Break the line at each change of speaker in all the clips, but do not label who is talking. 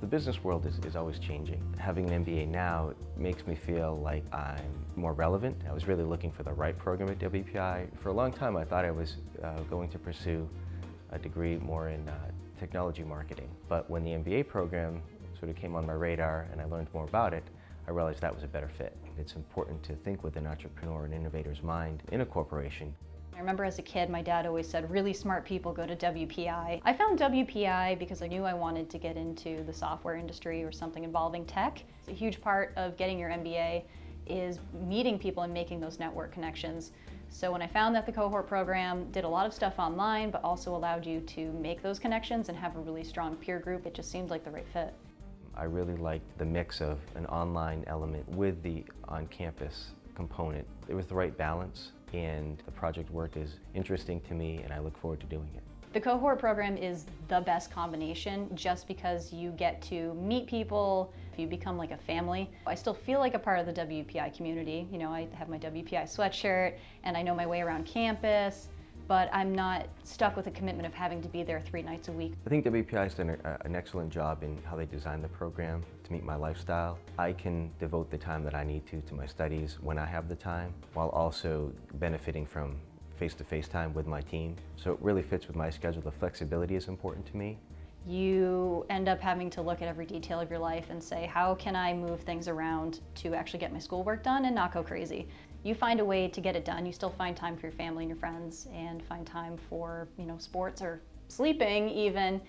The business world is always changing. Having an MBA now makes me feel like I'm more relevant. I was really looking for the right program at WPI. For a long time I thought I was going to pursue a degree more in technology marketing. But when the MBA program sort of came on my radar and I learned more about it, I realized that was a better fit. It's important to think with an entrepreneur and innovator's mind in a corporation.
I remember as a kid, my dad always said, really smart people go to WPI. I found WPI because I knew I wanted to get into the software industry or something involving tech. A huge part of getting your MBA is meeting people and making those network connections. So when I found that the cohort program did a lot of stuff online, but also allowed you to make those connections and have a really strong peer group, it just seemed like the right fit.
I really liked the mix of an online element with the on-campus component. It was the right balance, and the project work is interesting to me and I look forward to doing it.
The cohort program is the best combination just because you get to meet people, you become like a family. I still feel like a part of the WPI community. You know, I have my WPI sweatshirt and I know my way around campus, but I'm not stuck with a commitment of having to be there 3 nights a week.
I think WPI has done an excellent job in how they designed the program to meet my lifestyle. I can devote the time that I need to my studies when I have the time, while also benefiting from face-to-face time with my team. So it really fits with my schedule. The flexibility is important to me.
You end up having to look at every detail of your life and say, how can I move things around to actually get my schoolwork done and not go crazy? You find a way to get it done. You still find time for your family and your friends and find time for, you know, sports or sleeping even,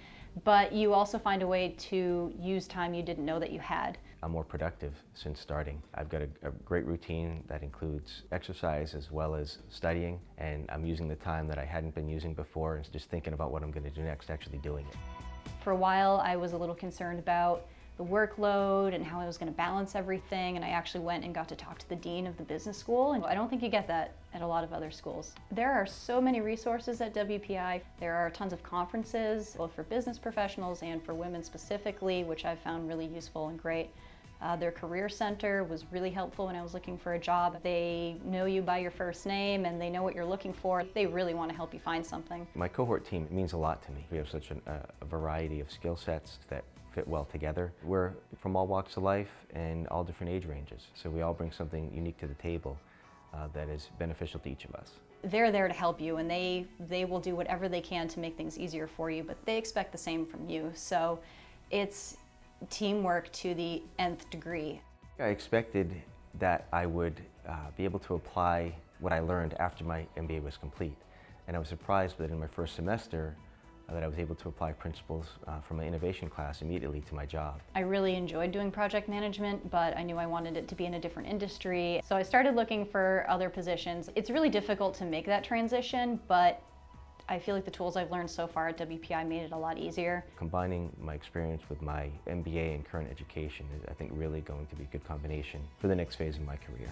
but you also find a way to use time you didn't know that you had.
I'm more productive since starting. I've got a great routine that includes exercise as well as studying, and I'm using the time that I hadn't been using before and just thinking about what I'm going to do next, actually doing it.
For a while I was a little concerned about the workload and how I was going to balance everything, and I actually went and got to talk to the dean of the business school, and I don't think you get that at a lot of other schools. There are so many resources at WPI. There are tons of conferences, both for business professionals and for women specifically, which I've found really useful and great. Their career center was really helpful when I was looking for a job. They know you by your first name and they know what you're looking for. They really want to help you find something.
My cohort team means a lot to me. We have such a variety of skill sets that fit well together. We're from all walks of life and all different age ranges, so we all bring something unique to the table that is beneficial to each of us.
They're there to help you, and they will do whatever they can to make things easier for you, but they expect the same from you. So it's teamwork to the nth degree.
I expected that I would be able to apply what I learned after my MBA was complete, and I was surprised that in my first semester that I was able to apply principles from my innovation class immediately to my job.
I really enjoyed doing project management, but I knew I wanted it to be in a different industry, so I started looking for other positions. It's really difficult to make that transition, but I feel like the tools I've learned so far at WPI made it a lot easier.
Combining my experience with my MBA and current education is, I think, really going to be a good combination for the next phase of my career.